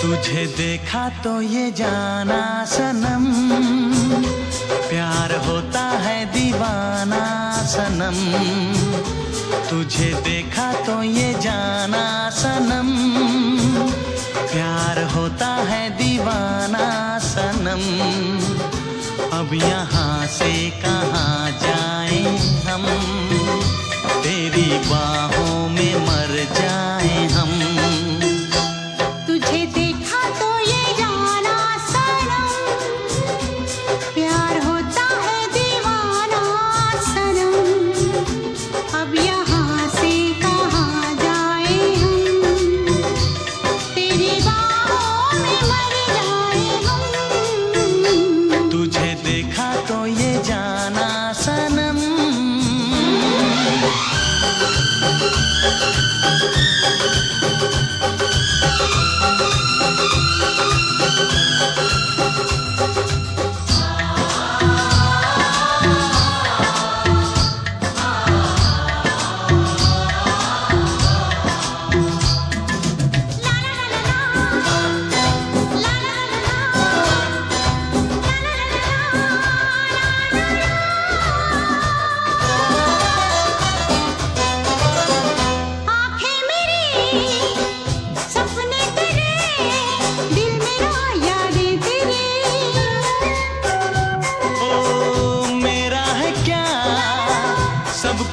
तुझे देखा तो ये जाना सनम, प्यार होता है दीवाना सनम। तुझे देखा तो ये जाना सनम, प्यार होता है दीवाना सनम। अब यहाँ से कहाँ जाएं हम, तेरी बाहों में मर जाएं हम।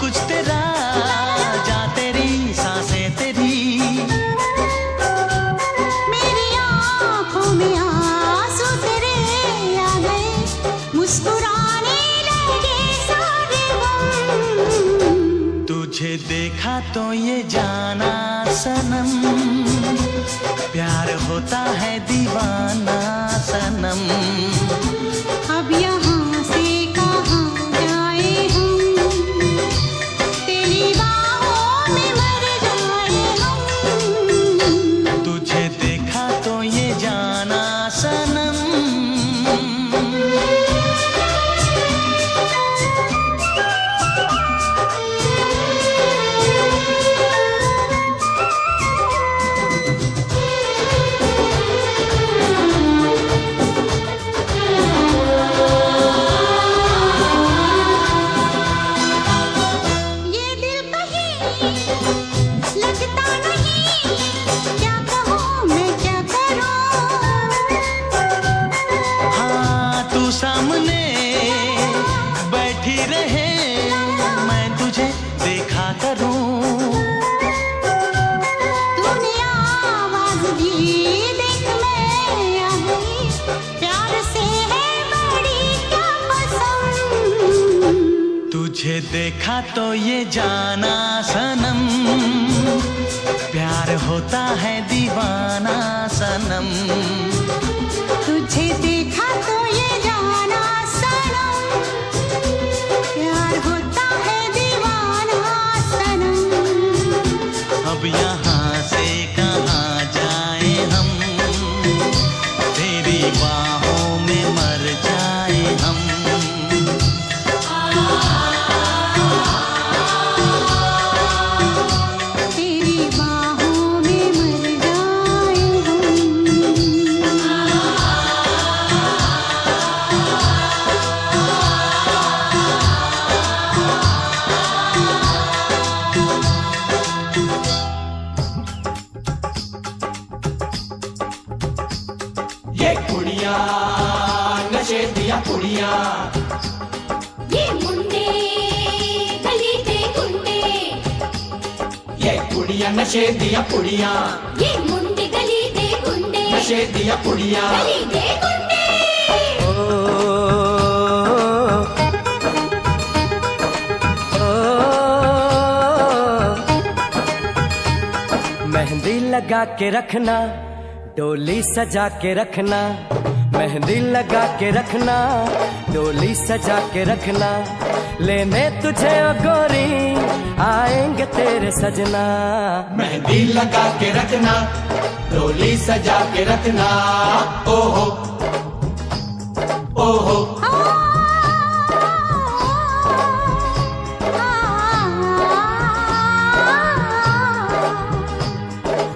कुछ तेरा जा तेरी सांसें तेरी, मेरी आँखों में आंसू तेरे आ गए, मुस्कुराने लगे सारे गम। तुझे देखा तो ये जाना सनम, प्यार होता है दीवाना सनम। अब यहाँ से कहाँ जाए हम, तेरी बाहों में मर जाए हम। तुझे देखा तो ये जाना सनम। सामने बैठी रहे मैं तुझे देखा करूं, तूने आवाज दी देख मैं आ गई, प्यार से है बड़ी क्या पसंद। तुझे देखा तो ये जाना सनम, प्यार होता है दीवाना सनम। तुझे देखा तो ये जाना सनम, प्यार होता है दीवाना सनम। अब यहाँ से कहाँ जाए हम, तेरी बाहों में मर जाए हम। तेरी बाहों में मर जाए ये कुड़ियाँ नशे दिया कुड़ियाँ, ये मुंडे गली दे गुंडे, ये कुड़ियाँ नशे दिया कुड़ियाँ, ये मुंडे गली दे गुंडे, नशे दिया कुड़ियाँ। गली दे गुंडे। मेहंदी लगा के रखना, डोली सजा के रखना, मेहंदी लगा के रखना, डोली सजा के रखना, लेने तुझे ओ गोरी आएंगे तेरे सजना। मेहंदी लगा के रखना, डोली सजा के रखना, ओहो ओहो।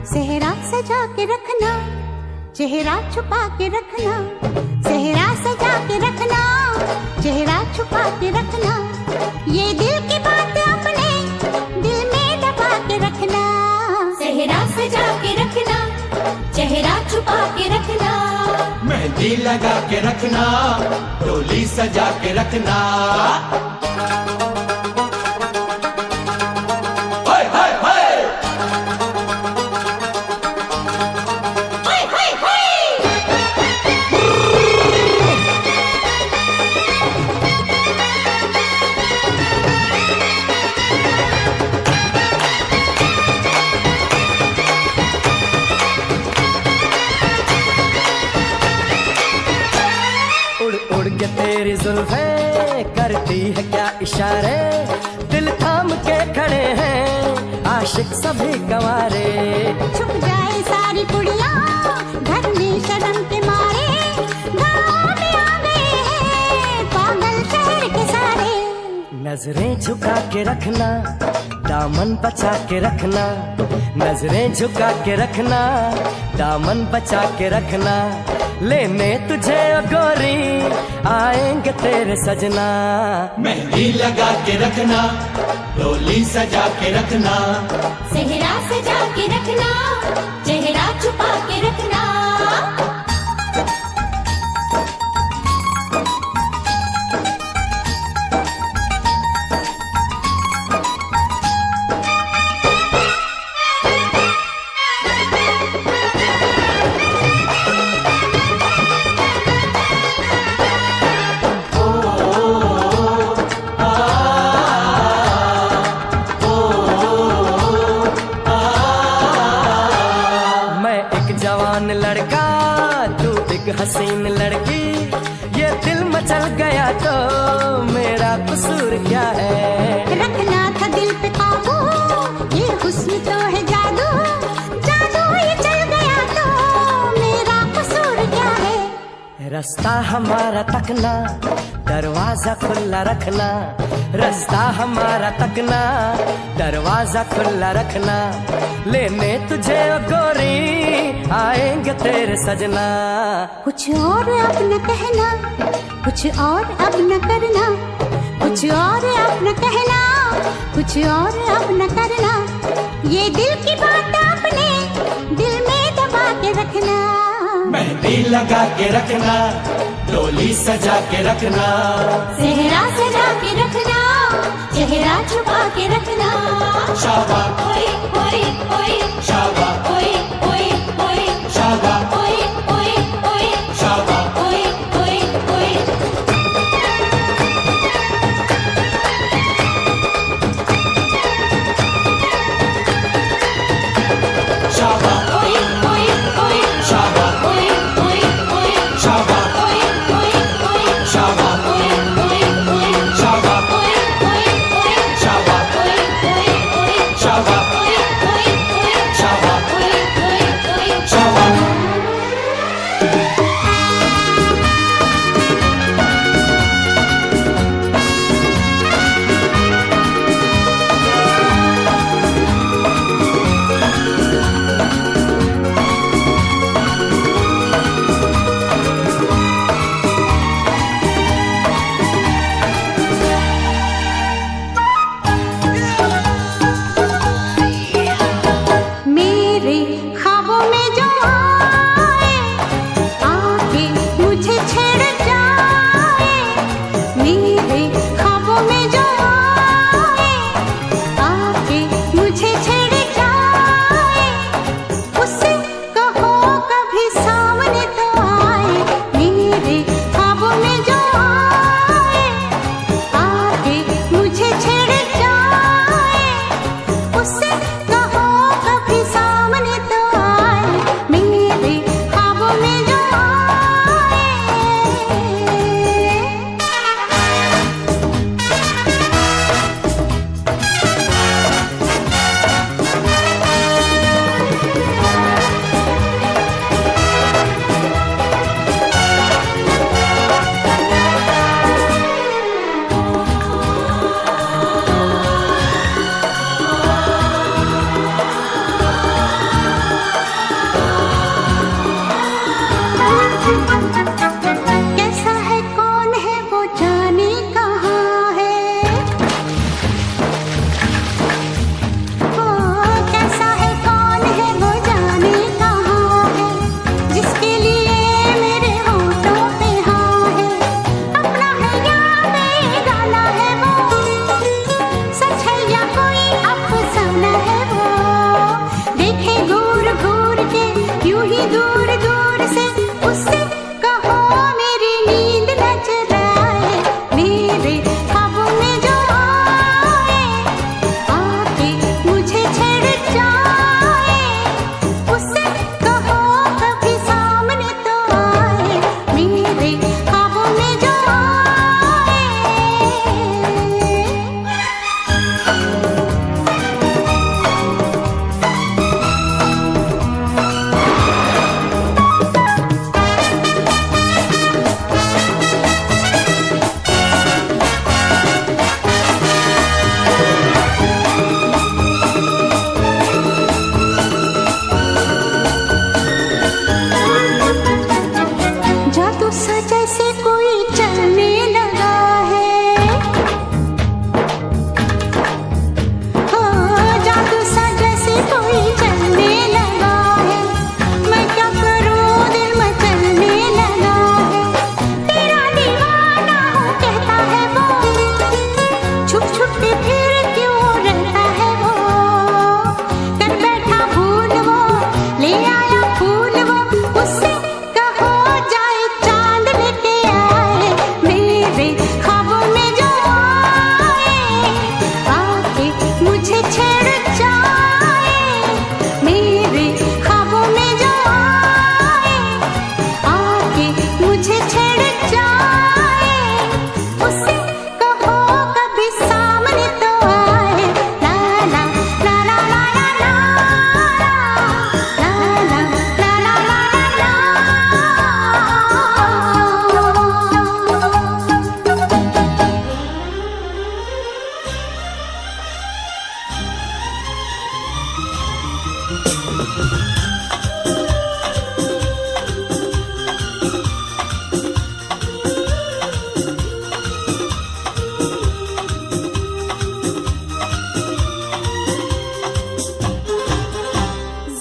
सेहरा सजा के रखना, चेहरा छुपा के रखना, सेहरा सजा के रखना, चेहरा छुपा के रखना, ये दिल की बात अपने दिल में दबा के रखना। सेहरा सजा के रखना, चेहरा छुपा के रखना, मेहंदी लगा के रखना, डोली सजा के रखना। हाय हाय हाय हाय हाय हाय। उड़ उड़ के तेरी जुल्फे करती है क्या इशारे, दिल थाम के खड़े हैं आशिक सभी गवारे। छुप जाए सारी कुड़ियाँ घर में शर्म के मारे, गाँव में आ गए हैं पागल शहर के सारे। नजरें झुका के रखना, दामन बचा के रखना, नजरें झुका के रखना, दामन बचा के रखना, लेने तुझे ओ गोरी आएंगे तेरे सजना। मेहंदी लगा के रखना, डोली सजा के रखना, सेहरा सजा के रखना, चेहरा छुपा के रखना। जवान लड़का तू एक हसीन लड़की, ये दिल मचल गया तो मेरा कसूर क्या है। रखना था दिल पे काबू, ये हुस्न तो है जादू, जादू ये चल गया तो मेरा कसूर क्या है। रास्ता हमारा तकना, दरवाजा खुला रखना, रास्ता हमारा तकना, दरवाजा खुला रखना, लेने तुझे ओ गोरी आएंगे तेरे सजना। कुछ और अब न कहना, कुछ और अब न करना, कुछ और अब न कहना, कुछ और अब न करना, ये दिल की बात अपने दिल में दबा के रखना। मेहंदी लगा के रखना, डोली सजा के रखना, सेहरा सजा के रखना, चेहरा छुपा के रखना। शाबा ओए ओए ओए, शाबा ओए ओए ओए, शाबा ओए ओए ओए, शाबा ओए ओए ओए। शाबा ओए ओए ओए, शाबा ओए ओए ओए, शाबा ओए ओए ओए, शाबा ओए ओए ओए, शाबा ओए ओए ओए, शाबा ओए ओए ओए, शाबा ओए ओए ओए, शाबा ओए ओए यूं ही दूर दूर से उससे कहो मेरी नींद न चुराए, मेरे ख्वाबों में जो आए आके मुझे छेड़ जाए, उससे कहो कभी सामने तो आए, मेरे ख्वाबों में जो आए। जादू सा जैसे कोई चलने लगा है, हाँ जादू सा जैसे कोई चलने लगा है, मैं क्या करूं दिल में चलने लगा है, तेरा दीवाना हूँ कहता है वो, छुप छुप के फिर क्यों रहता है वो, कर बैठा भूल वो, ले आया फूल वो, उससे कहो जाए चांद लेके आए, मेरे ख्वाबों में जो आए आके मुझे छेड़ जाए, मेरे ख्वाबों में जो आए आके मुझे छेड़ जाए, उससे कहो कभी सामने तो आए, ला ला ला ला ला ला ला ला ला ला ला ला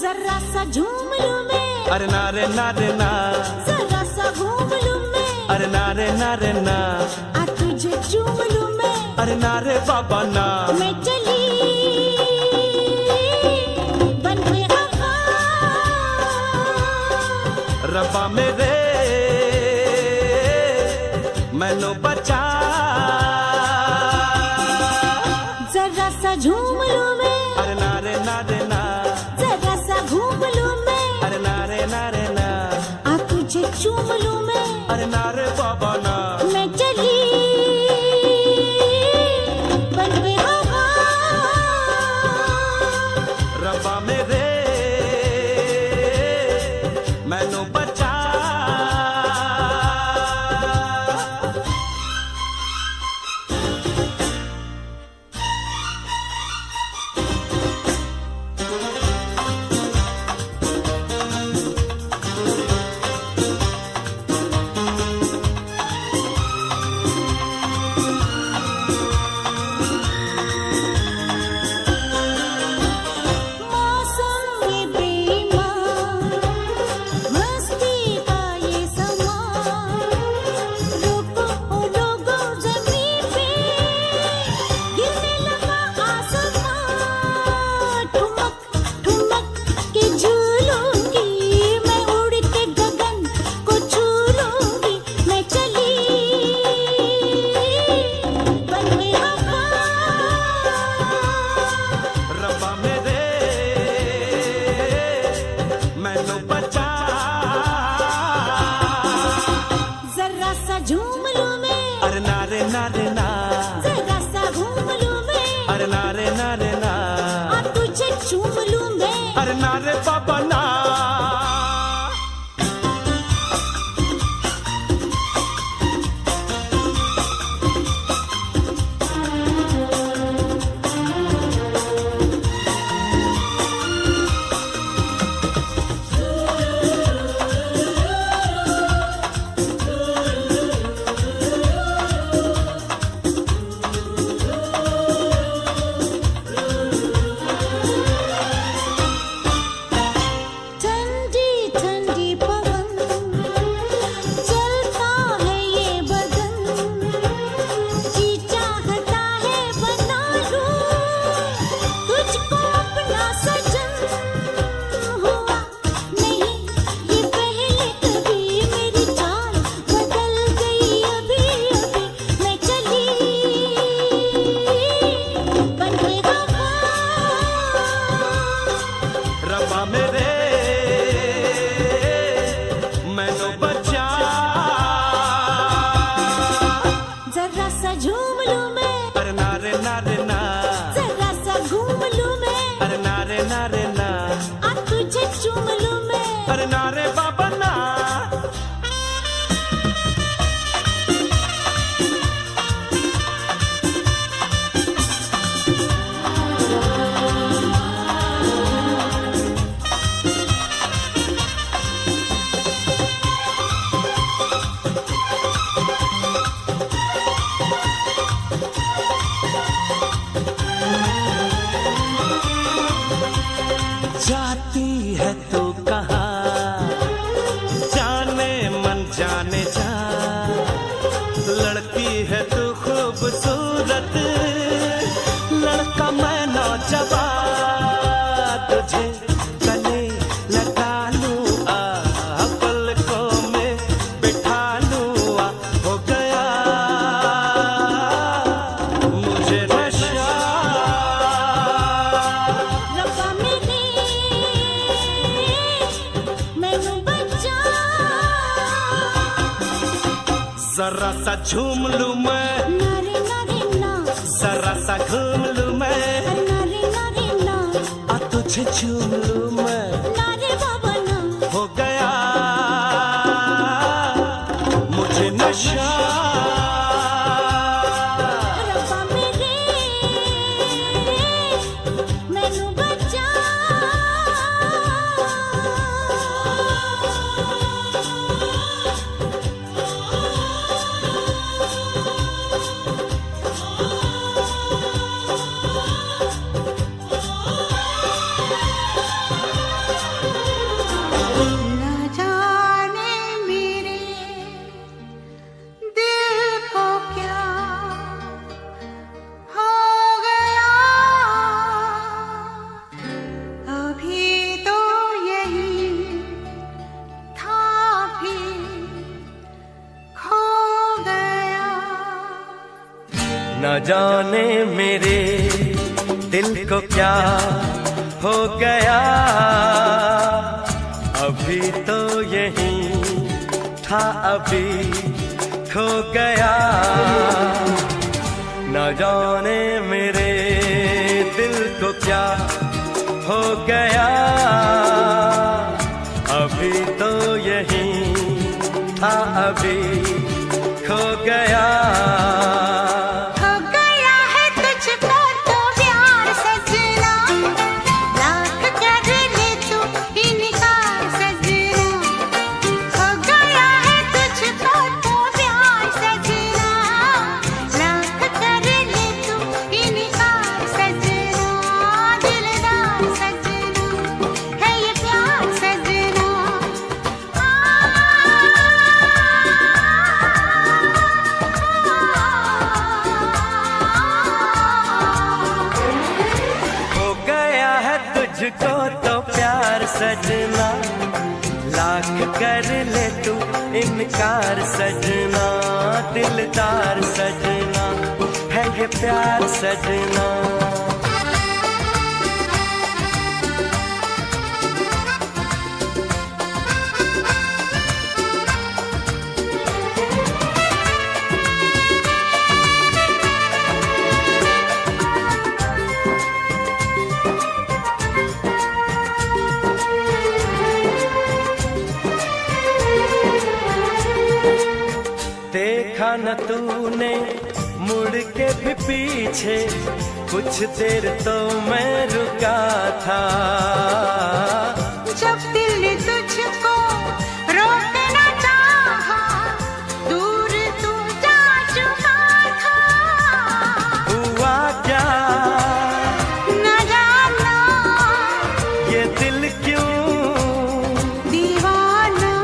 जरा सा झूम लूं मैं, अरे नारे नारे ना, जरा सा घूम लूं मैं, अरे नारे नारे ना, आ तुझे चूम लूं मैं, अरे नारे बाबा ना, मैं चली बन के वफा, रब्बा मेरे मैनू बचा। जरा सा झूम लूं मैं, अरे नारे नारे ना, जरा सा घूम लूं मैं, अरे नारे नारे ना, आ तुझे चूम लूं मैं, अरे नारे बाबा ना, मैं चली बन के वफा, रब्बा मेरे मैनू बचा। मौसम ये बेईमान, मस्ती का ये समा, रुको ओ लोगो ज़मीं पे, गिरने लगा आसमां, ठुमक ठुमक के झूलूंगी, मैं उड़ के गगन को छू लूंगी, मैं चली बन के वफा, रब्बा मेरे मैनू बचा। जरा सा झूम लूं मैं, अरे नारे नारे ना, जरा सा घूम लूं मैं, अरे नारे नारे ना, आ तुझे चूम लूं मैं, अरे नारे बाबा ना। अरे ना रे बाबा ना। जाती है तो कहाँ जाने मन जाने जा, लड़की है तू खूबसूरत, लड़का मैं नौजवान, तुझे गले लगा लूं आ, पलकों में बिठा लूं आ, हो गया मुझे नशा। रब्बा मेरे मैनू बचा, जरा सा झूम लूं मैं, नारे नारे ना, जरा सा घूम लूं मैं, नारे नारे ना, आ तुझे झूम लूं मैं, नारे बाबा ना। हो गया मुझे नशा। रब्बा मेरे मैनू बचा, न जाने मेरे दिल को क्या हो गया, अभी तो यही था फिर खो गया। न जाने मेरे दिल को क्या हो गया, अभी तो यही था अभी खो गया। न जाने मेरे दिल को क्या हो गया, अभी तो यही था अभी खो गया। हो गया है तुझको तो प्यार सजना, लाख कर ले तू इनकार सजना। हो गया है तुझको तो प्यार सजना, लाख कर ले तू इनकार सजना। दिलदार सजना है ये प्यार सजना। हो गया है तुझको तो प्यार सजना, लाख कर ले तू इनकार सजना। दिलदार सजना है ये प्यार सजना। देखा न तूने मुड़ के भी पीछे, कुछ देर तो मैं रुका था। जब दिल ने तुझको रोकना चाहा, दूर तू जा चुका था। हुआ क्या न जाना ये दिल क्यों दीवाना,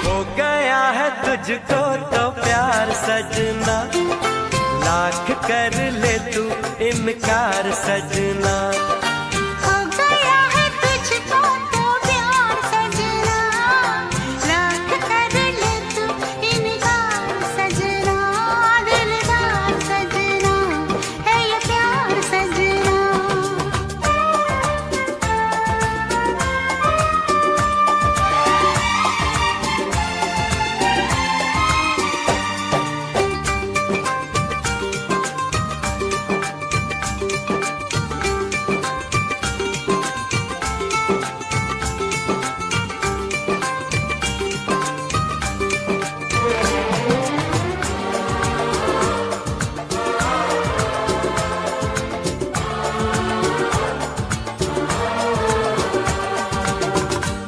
हो गया है तुझको तो प्यार सजना, लाख कर ले तू इनकार सजना। हो गया है तुझको तो प्यार सजना, लाख कर ले तू इनकार सजना। दिलदार सजना है ये प्यार सजना।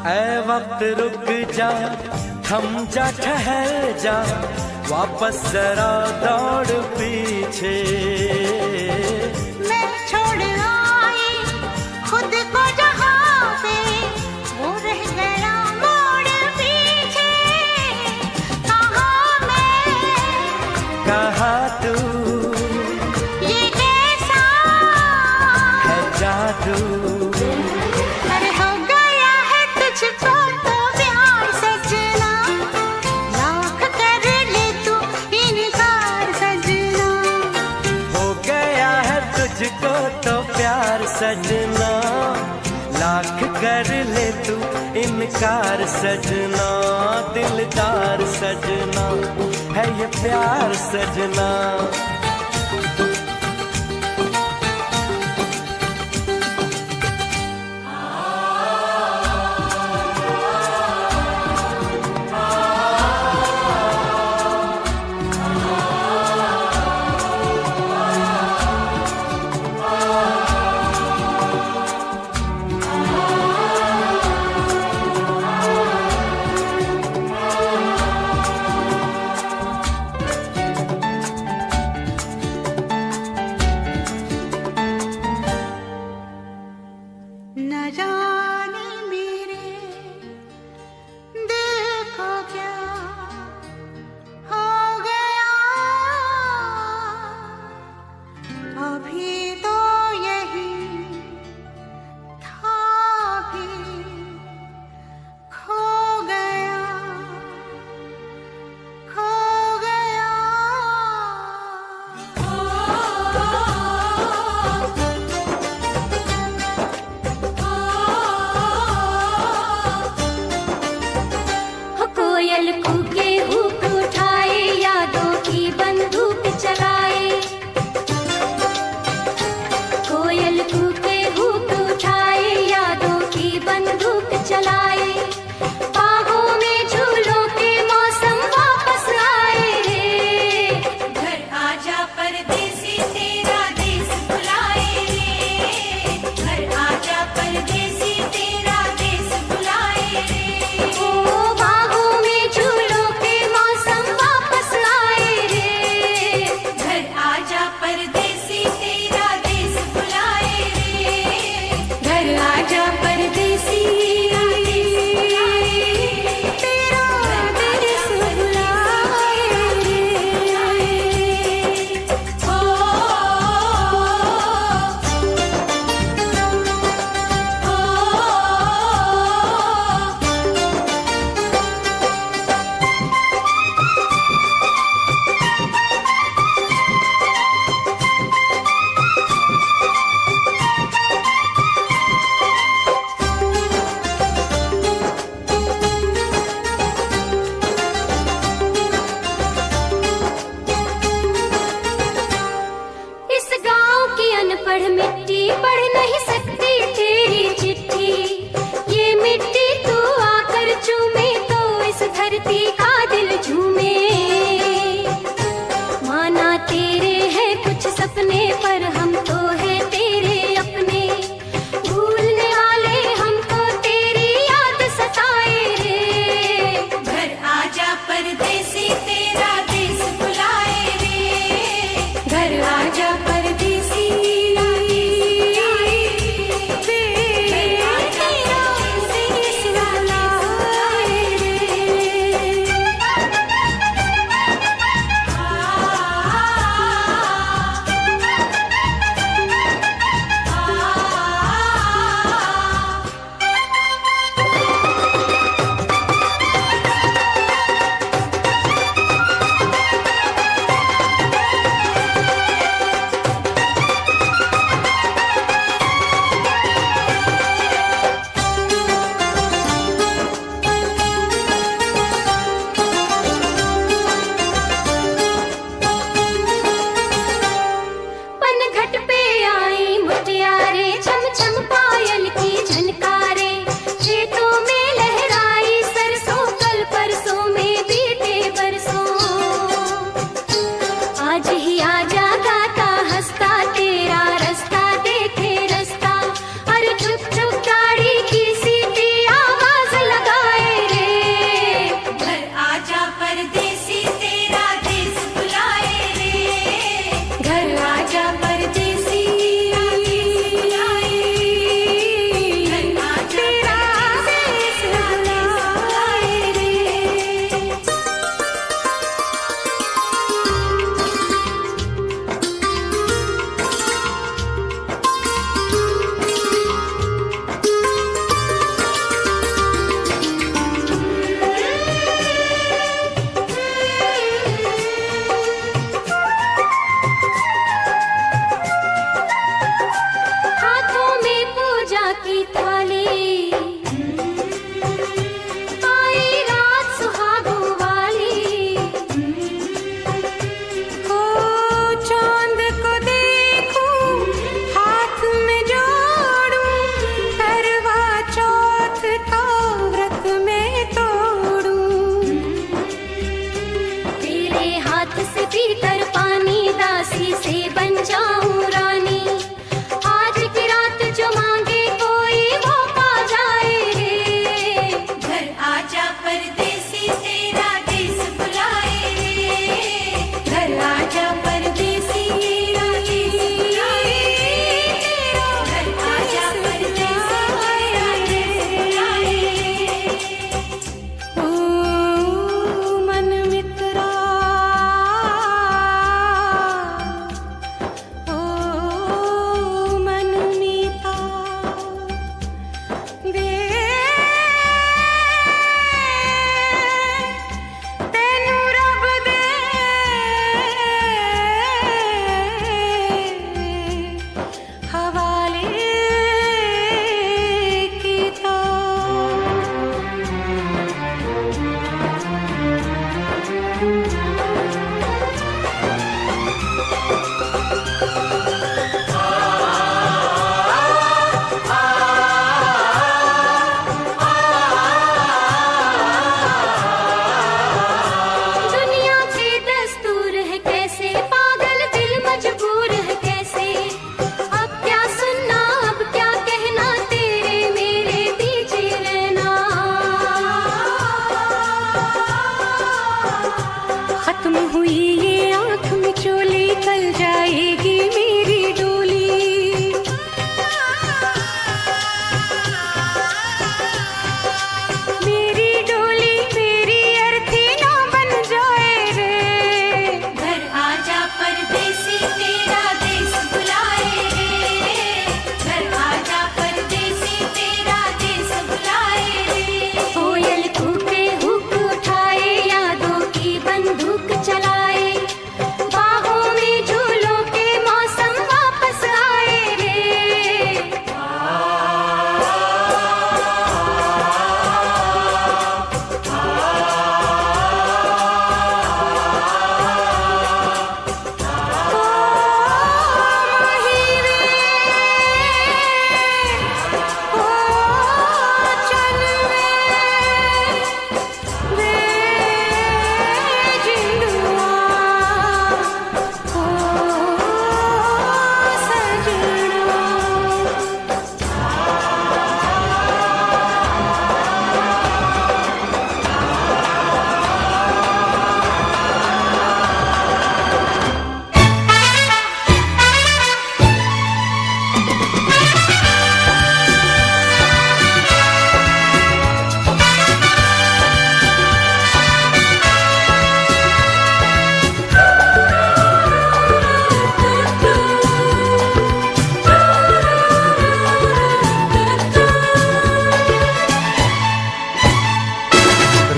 ऐ वक्त रुक जा, थम जा, ठहर जा, वापस जरा दौड़ पीछे। मैं छोड़ आई खुद को जहाँ पे, वो रह गया मोड़ पीछे। कहाँ मैं, कहाँ तू, ये कैसा है जादू। अरे हो गया है तुझको तो प्यार सजना, लाख कर ले तू इनकार सजना। हो गया है तुझको तो प्यार सजना, लाख कर ले तू इनकार सजना। दिलदार सजना है ये प्यार सजना।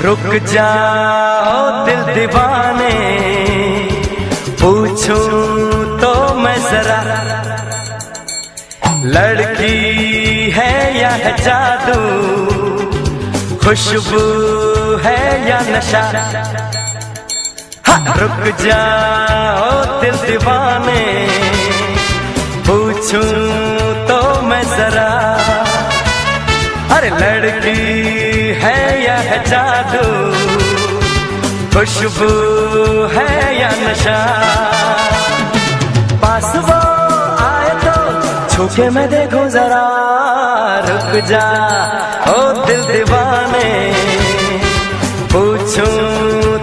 रुक जाओ दिल दीवाने, पूछूं तो मैं जरा, लड़की है या है जादू, खुशबू है या नशा। हाँ, रुक जाओ दिल दीवाने, पूछूं तो मैं जरा, अरे लड़की है या है जादू, खुशबू है या नशा। पास वो आए तो छूके मैं देखूं जरा, रुक जा ओ दिल दीवाने, पूछूं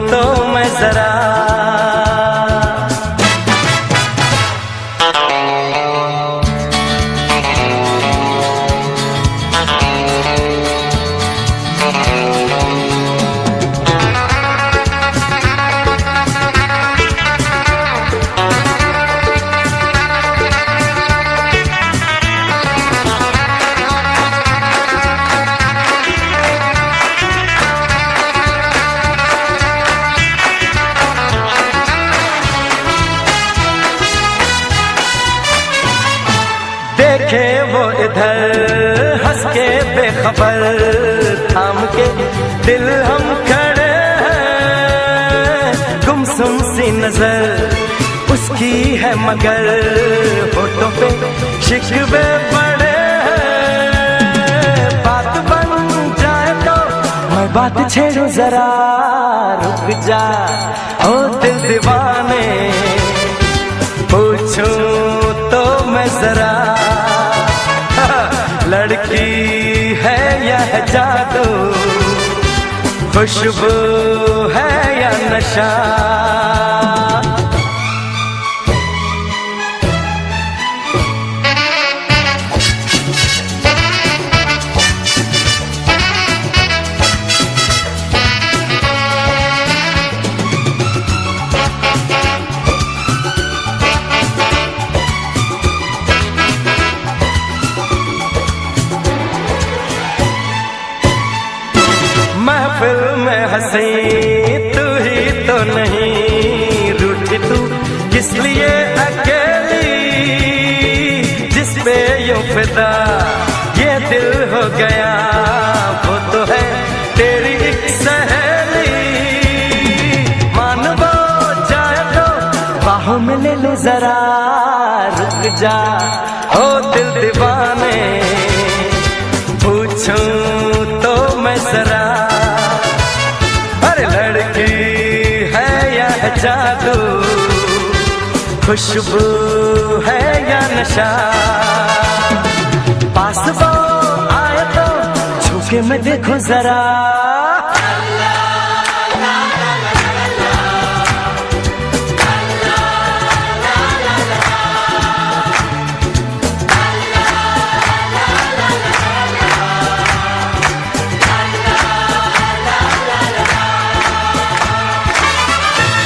तो मैं जरा। देखे वो इधर हंस के बेखबर, थाम के दिल हम खड़े हैं, गुमसुम सी नजर उसकी है मगर होठों पे शिकवे पड़े हैं। बात बन जाए तो मैं बात छेड़ूं जरा, रुक जा ओ दिल दीवाने, पूछूं तो मैं जरा, लड़की है या है जादू, खुशबू है या नशा। महफिल में हंसी तू ही तो नहीं, रूठी तू किस लिए अकेली, जिस पे यूं फिदा ये दिल हो गया, वो तो है तेरी एक सहेली। मान वो जाए तो बाहों में ले ले जरा, रुक जा ओ दिल दीवाने, पूछूं तो मैं जरा, लड़की है या है जादू, खुशबू है या नशा। पास वो आए तो छूके मैं देखूं जरा।